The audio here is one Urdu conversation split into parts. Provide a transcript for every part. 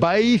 22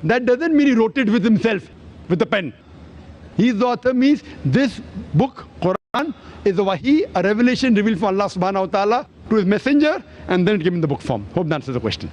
That doesn't mean he wrote it with himself, with a pen. He is the author, means this book, Quran, is a wahi, a revelation revealed from Allah subhanahu wa ta'ala to his messenger, and then given in the book form. Hope that answers the question.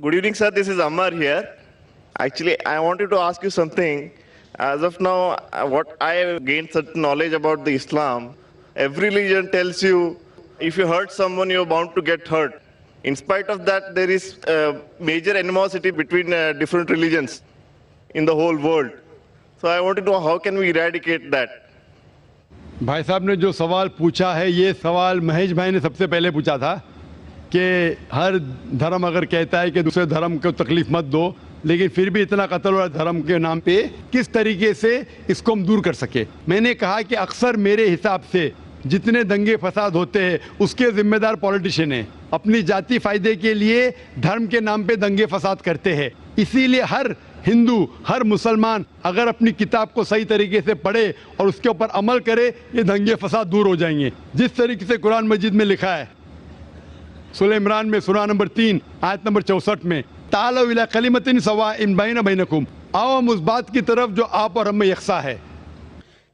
Good evening, sir. This is Ammar here. Actually, I wanted to ask you something. As of now, what I have gained certain knowledge about the Islam, every religion tells you if you hurt someone, you're bound to get hurt. In spite of that, there is major animosity between different religions in the whole world. So I wanted to know how can we eradicate that? بھائی صاحب نے جو سوال پوچھا ہے یہ سوال مہیش بھائی نے سب سے پہلے پوچھا تھا کہ ہر دھرم اگر کہتا ہے کہ دوسرے دھرم کو تکلیف مت دو لیکن پھر بھی اتنا قتل ہوا دھرم کے نام پہ کس طریقے سے اس کو ہم دور کر سکے. میں نے کہا کہ اکثر میرے حساب سے جتنے دنگے فساد ہوتے ہیں اس کے ذمہ دار پولیٹیشین ہیں, اپنی ذاتی فائدے کے لیے دھرم کے نام پہ دنگے فساد کرتے ہیں. اسی لیے ہر ہندو ہر مسلمان اگر اپنی کتاب کو صحیح طریقے سے پڑھے اور اس کے اوپر عمل کرے یہ دنگے فساد دور ہو جائیں گے. جس طریقے سے قرآن مجید میں لکھا ہے سورہ عمران میں سورہ نمبر 3 آیت نمبر 64 میں تعالوا الی کلمۃ سواء بین بینکم, آؤ ہم اس بات کی طرف جو آپ اور ہم میں یکساں ہے.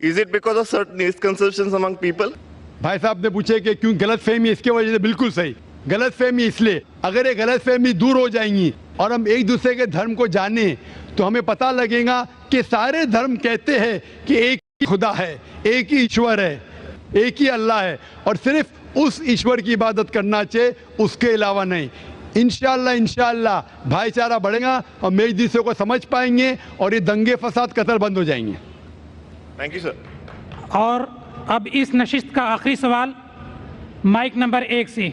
Is it because of certain misconceptions among people? بھائی صاحب نے پوچھے کہ کیوں غلط فہمی, اس کی وجہ سے بالکل صحیح. غلط فہمی اس لیے اگر یہ غلط فہمی دور ہو جائیں گی اور ہم ایک دوسرے کے دھرم کو جانیں تو ہمیں پتہ لگے گا کہ سارے دھرم کہتے ہیں کہ ایک ہی خدا ہے, ایک ہی ایشور ہے, ایک ہی اللہ ہے اور صرف اس ایشور کی عبادت کرنا چاہیے, اس کے علاوہ نہیں. انشاءاللہ بھائی چارہ بڑھے گا اور ہم ایک دوسرے کو سمجھ پائیں گے اور یہ دنگے فساد قتل بند ہو جائیں گے. Thank you, sir. اور اب اس نشست کا آخری سوال مائک نمبر 1 سے.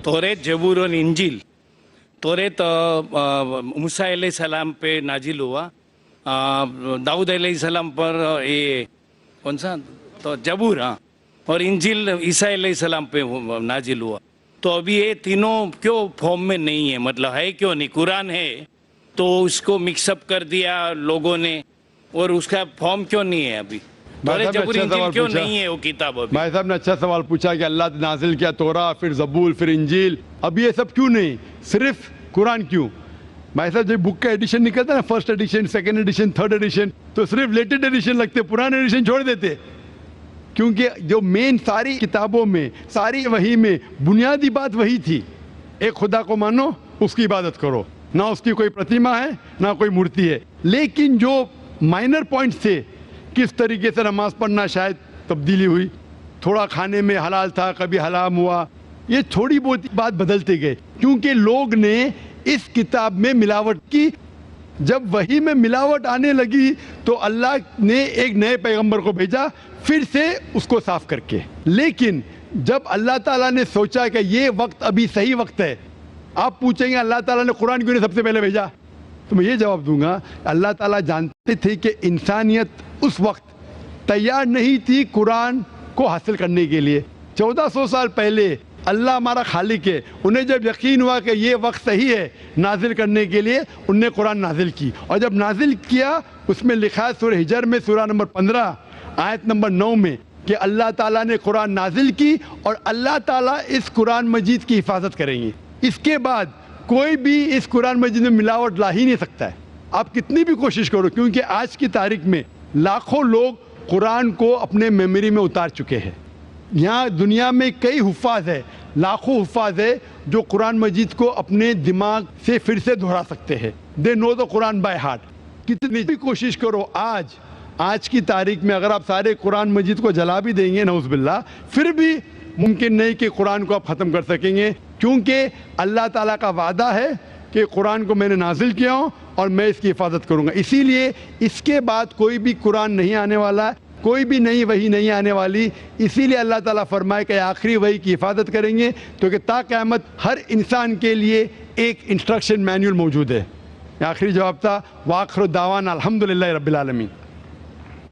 توریت, زبور اور انجیل. توریت موسیٰ علیہ السلام پہ نازل ہوا, داؤد علیہ السلام پر یہ کون سا تو زبور, ہاں, اور انجیل عیسیٰ علیہ السلام پہ نازل ہوا. تو ابھی یہ تینوں کیوں فارم میں نہیں ہے, مطلب ہے کیوں نہیں؟ قرآن ہے تو اس کو مکس اپ کر دیا لوگوں نے اور اس کا فارم کیوں نہیں ہے ابھی؟ توریت زبور انجیل کیوں نہیں ہے وہ کتاب ابھی؟ بھائی صاحب نے اچھا سوال پوچھا کہ اللہ نے نازل کیا تورا, پھر زبور, پھر انجیل, اب یہ سب کیوں نہیں, صرف قرآن کیوں؟ بھائی صاحب جب بک کا ایڈیشن نکلتا ہے نا, first edition, second edition, third edition, تو صرف لیٹسٹ ایڈیشن لگتے, پرانے ایڈیشن چھوڑ دیتے. کیونکہ جو مین ساری کتابوں میں ساری وحی میں بنیادی بات وہی تھی, ایک خدا کو مانو, اس کی عبادت کرو, نہ اس کی کوئی پرتیما ہے نہ کوئی مورتی ہے. لیکن جو مائنر پوائنٹس تھے, کس طریقے سے نماز پڑھنا شاید تبدیلی ہوئی, تھوڑا کھانے میں حلال تھا کبھی حرام ہوا, یہ تھوڑی بہت بات بدلتے گئے کیونکہ لوگ نے اس کتاب میں ملاوٹ کی. جب وحی میں ملاوٹ آنے لگی تو اللہ نے ایک نئے پیغمبر کو بھیجا پھر سے اس کو صاف کر کے. لیکن جب اللہ تعالیٰ نے سوچا کہ یہ وقت ابھی صحیح وقت ہے, آپ پوچھیں گے اللہ تعالیٰ نے قرآن کیوں نہیں سب سے پہلے بھیجا, تو میں یہ جواب دوں گا اللہ تعالیٰ جانتے تھے کہ انسانیت اس وقت تیار نہیں تھی قرآن کو حاصل کرنے کے لیے. 1400 سال پہلے اللہ ہمارا خالق ہے, انہیں جب یقین ہوا کہ یہ وقت صحیح ہے نازل کرنے کے لیے, انہیں قرآن نازل کی. اور جب نازل کیا اس میں لکھا ہے سورہ ہجر میں سورہ نمبر 15 آیت نمبر 9 میں کہ اللہ تعالیٰ نے قرآن نازل کی اور اللہ تعالیٰ اس قرآن مجید کی حفاظت کریں گے. اس کے بعد کوئی بھی اس قرآن مجید میں ملاوٹ لا ہی نہیں سکتا ہے, آپ کتنی بھی کوشش کرو, کیونکہ آج کی تاریخ میں لاکھوں لوگ قرآن کو اپنے میموری میں اتار چکے ہیں. یہاں دنیا میں کئی حفاظ ہیں, لاکھوں حفاظ ہیں جو قرآن مجید کو اپنے دماغ سے پھر سے دہرا سکتے ہیں. دے نو دا قرآن بائی ہارٹ. کتنی بھی کوشش کرو, آج کی تاریخ میں اگر آپ سارے قرآن مجید کو جلا بھی دیں گے نعوذ باللہ, پھر بھی ممکن نہیں کہ قرآن کو آپ ختم کر سکیں گے, کیونکہ اللہ تعالیٰ کا وعدہ ہے کہ قرآن کو میں نے نازل کیا ہوں اور میں اس کی حفاظت کروں گا. اسی لیے اس کے بعد کوئی بھی قرآن نہیں آنے والا, کوئی بھی نئی وحی نہیں آنے والی. اسی لیے اللہ تعالیٰ فرمائے کہ آخری وحی کی حفاظت کریں گے, تو کہ تا قیامت ہر انسان کے لیے ایک انسٹرکشن مینول موجود ہے. آخری جواب تھا. وآخر دعوانا الحمدللہ رب العالمین.